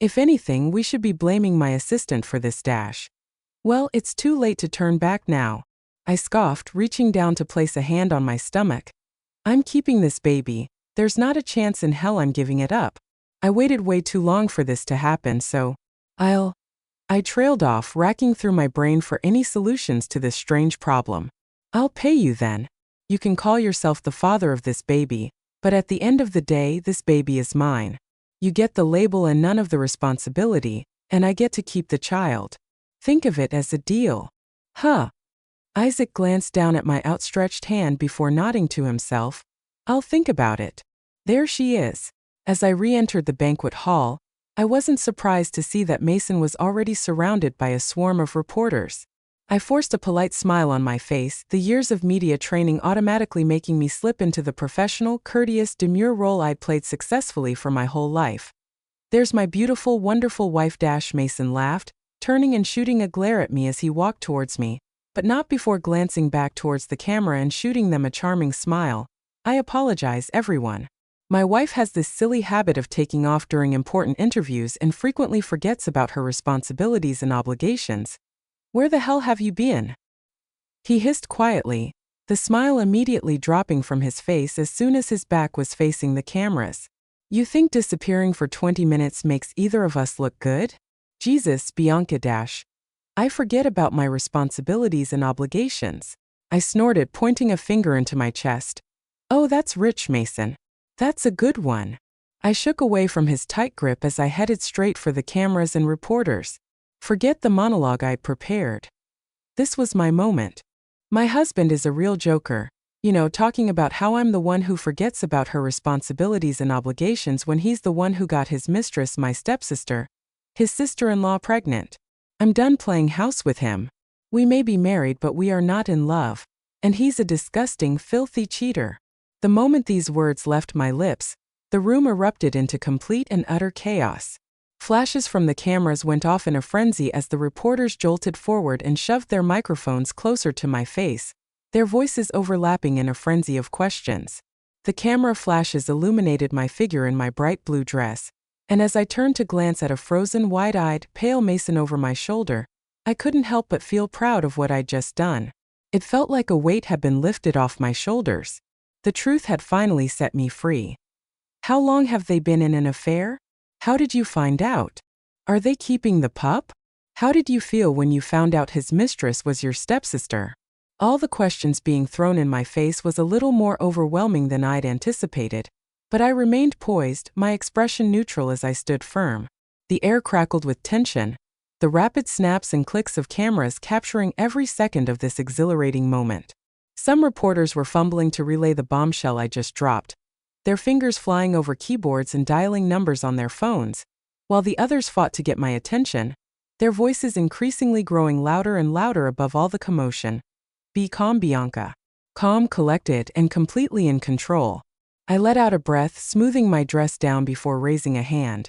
If anything, we should be blaming my assistant for this dash. Well, it's too late to turn back now, I scoffed, reaching down to place a hand on my stomach. I'm keeping this baby. There's not a chance in hell I'm giving it up. I waited way too long for this to happen, so I trailed off, racking through my brain for any solutions to this strange problem. I'll pay you then. You can call yourself the father of this baby, but at the end of the day, this baby is mine. You get the label and none of the responsibility, and I get to keep the child. Think of it as a deal. Huh? Isaac glanced down at my outstretched hand before nodding to himself. I'll think about it. There she is. As I re-entered the banquet hall, I wasn't surprised to see that Mason was already surrounded by a swarm of reporters. I forced a polite smile on my face, the years of media training automatically making me slip into the professional, courteous, demure role I'd played successfully for my whole life. There's my beautiful, wonderful wife. Mason laughed, turning and shooting a glare at me as he walked towards me, but not before glancing back towards the camera and shooting them a charming smile. I apologize, everyone. My wife has this silly habit of taking off during important interviews and frequently forgets about her responsibilities and obligations. Where the hell have you been? He hissed quietly, the smile immediately dropping from his face as soon as his back was facing the cameras. You think disappearing for 20 minutes makes either of us look good? Jesus, Bianca. I forget about my responsibilities and obligations. I snorted, pointing a finger into my chest. Oh, that's rich, Mason. That's a good one. I shook away from his tight grip as I headed straight for the cameras and reporters. Forget the monologue I'd prepared. This was my moment. My husband is a real joker, talking about how I'm the one who forgets about her responsibilities and obligations when he's the one who got his mistress, my stepsister, his sister-in-law, pregnant. I'm done playing house with him. We may be married, but we are not in love. And he's a disgusting, filthy cheater. The moment these words left my lips, the room erupted into complete and utter chaos. Flashes from the cameras went off in a frenzy as the reporters jolted forward and shoved their microphones closer to my face, their voices overlapping in a frenzy of questions. The camera flashes illuminated my figure in my bright blue dress, and as I turned to glance at a frozen, wide-eyed, pale Mason over my shoulder, I couldn't help but feel proud of what I'd just done. It felt like a weight had been lifted off my shoulders. The truth had finally set me free. How long have they been in an affair? How did you find out? Are they keeping the pup? How did you feel when you found out his mistress was your stepsister? All the questions being thrown in my face was a little more overwhelming than I'd anticipated, but I remained poised, my expression neutral as I stood firm. The air crackled with tension, the rapid snaps and clicks of cameras capturing every second of this exhilarating moment. Some reporters were fumbling to relay the bombshell I just dropped, their fingers flying over keyboards and dialing numbers on their phones, while the others fought to get my attention, their voices increasingly growing louder and louder above all the commotion. Be calm, Bianca. Calm, collected, and completely in control. I let out a breath, smoothing my dress down before raising a hand.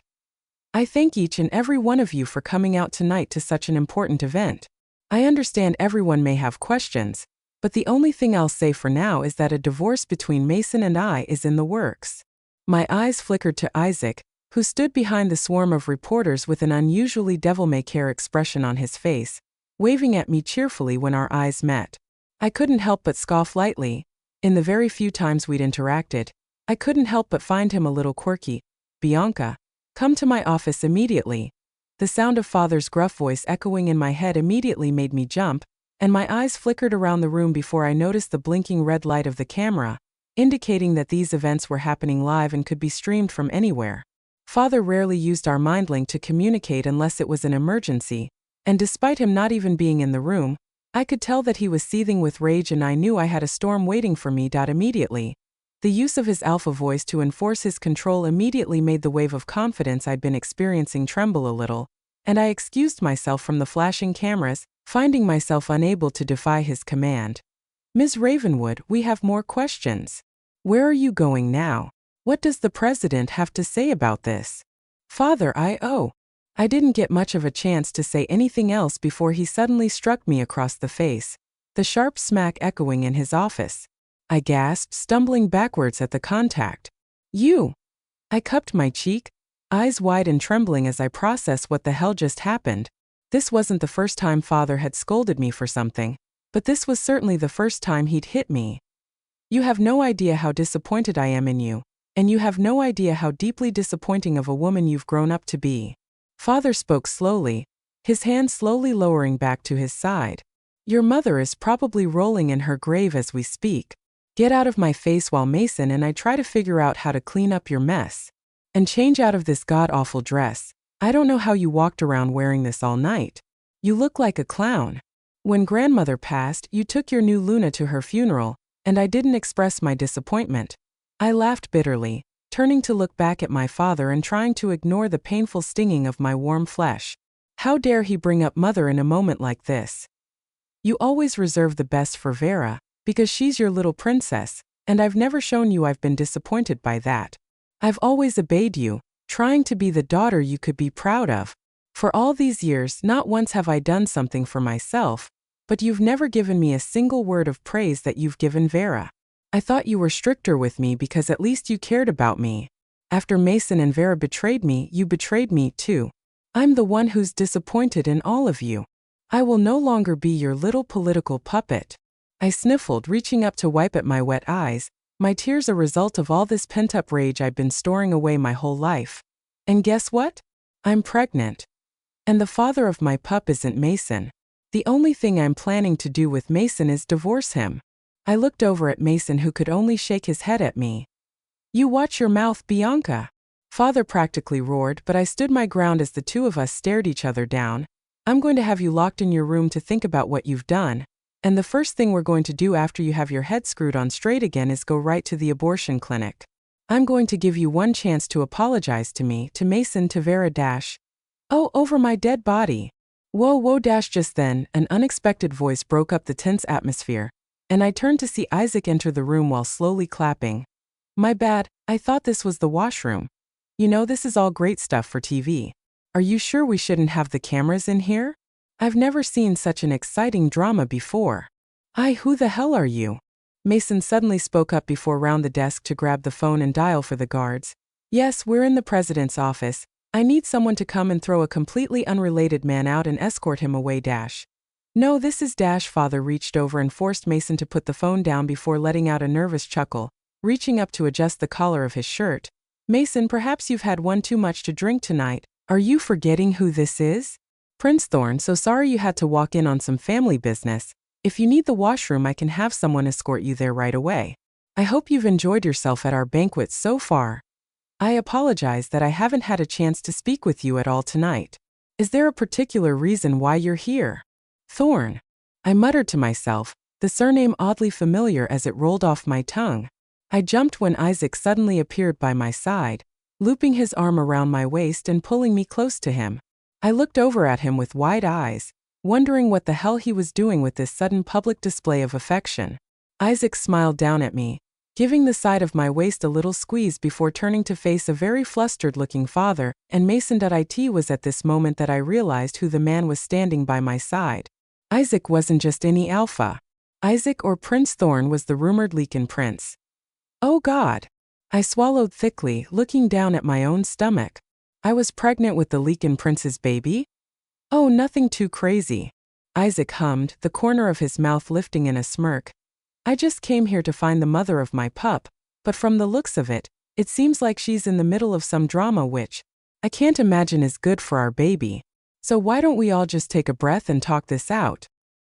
I thank each and every one of you for coming out tonight to such an important event. I understand everyone may have questions, but the only thing I'll say for now is that a divorce between Mason and I is in the works. My eyes flickered to Isaac, who stood behind the swarm of reporters with an unusually devil-may-care expression on his face, waving at me cheerfully when our eyes met. I couldn't help but scoff lightly. In the very few times we'd interacted, I couldn't help but find him a little quirky. Bianca, come to my office immediately. The sound of Father's gruff voice echoing in my head immediately made me jump, and my eyes flickered around the room before I noticed the blinking red light of the camera, indicating that these events were happening live and could be streamed from anywhere. Father rarely used our mind link to communicate unless it was an emergency, and despite him not even being in the room, I could tell that he was seething with rage, and I knew I had a storm waiting for me. Immediately, the use of his alpha voice to enforce his control immediately made the wave of confidence I'd been experiencing tremble a little, and I excused myself from the flashing cameras, finding myself unable to defy his command. Ms. Ravenwood, we have more questions. Where are you going now? What does the president have to say about this? Father, I didn't get much of a chance to say anything else before he suddenly struck me across the face, the sharp smack echoing in his office. I gasped, stumbling backwards at the contact. You! I cupped my cheek, eyes wide and trembling as I process what the hell just happened. This wasn't the first time father had scolded me for something, but this was certainly the first time he'd hit me. You have no idea how disappointed I am in you, and you have no idea how deeply disappointing of a woman you've grown up to be. Father spoke slowly, his hand slowly lowering back to his side. Your mother is probably rolling in her grave as we speak. Get out of my face while Mason and I try to figure out how to clean up your mess. And change out of this god-awful dress. I don't know how you walked around wearing this all night. You look like a clown. When grandmother passed, you took your new Luna to her funeral, and I didn't express my disappointment. I laughed bitterly, turning to look back at my father and trying to ignore the painful stinging of my warm flesh. How dare he bring up mother in a moment like this? You always reserve the best for Vera, because she's your little princess, and I've never shown you I've been disappointed by that. I've always obeyed you, trying to be the daughter you could be proud of. For all these years, not once have I done something for myself, but you've never given me a single word of praise that you've given Vera. I thought you were stricter with me because at least you cared about me. After Mason and Vera betrayed me, you betrayed me too. I'm the one who's disappointed in all of you. I will no longer be your little political puppet. I sniffled, reaching up to wipe at my wet eyes, my tears a result of all this pent-up rage I'd been storing away my whole life. And guess what? I'm pregnant. And the father of my pup isn't Mason. The only thing I'm planning to do with Mason is divorce him. I looked over at Mason, who could only shake his head at me. You watch your mouth, Bianca. Father practically roared, but I stood my ground as the two of us stared each other down. I'm going to have you locked in your room to think about what you've done. And the first thing we're going to do after you have your head screwed on straight again is go right to the abortion clinic. I'm going to give you one chance to apologize to me, to Mason, to Vera dash. Oh, over my dead body. Whoa dash. Just then, an unexpected voice broke up the tense atmosphere, and I turned to see Isaac enter the room while slowly clapping. My bad, I thought this was the washroom. You know, this is all great stuff for TV. Are you sure we shouldn't have the cameras in here? I've never seen such an exciting drama before. Who the hell are you? Mason suddenly spoke up before round the desk to grab the phone and dial for the guards. Yes, we're in the president's office. I need someone to come and throw a completely unrelated man out and escort him away dash. No, this is dash. Father reached over and forced Mason to put the phone down before letting out a nervous chuckle, reaching up to adjust the collar of his shirt. Mason, perhaps you've had one too much to drink tonight. Are you forgetting who this is? Prince Thorn, so sorry you had to walk in on some family business. If you need the washroom, I can have someone escort you there right away. I hope you've enjoyed yourself at our banquet so far. I apologize that I haven't had a chance to speak with you at all tonight. Is there a particular reason why you're here? Thorn. I muttered to myself, the surname oddly familiar as it rolled off my tongue. I jumped when Isaac suddenly appeared by my side, looping his arm around my waist and pulling me close to him. I looked over at him with wide eyes, wondering what the hell he was doing with this sudden public display of affection. Isaac smiled down at me, giving the side of my waist a little squeeze before turning to face a very flustered-looking father, and Mason. It was at this moment that I realized who the man was standing by my side. Isaac wasn't just any alpha. Isaac, or Prince Thorn, was the rumored Leakin prince. Oh God! I swallowed thickly, looking down at my own stomach. I was pregnant with the Leakin prince's baby? Oh, nothing too crazy. Isaac hummed, the corner of his mouth lifting in a smirk. I just came here to find the mother of my pup, but from the looks of it, it seems like she's in the middle of some drama which I can't imagine is good for our baby. So why don't we all just take a breath and talk this out?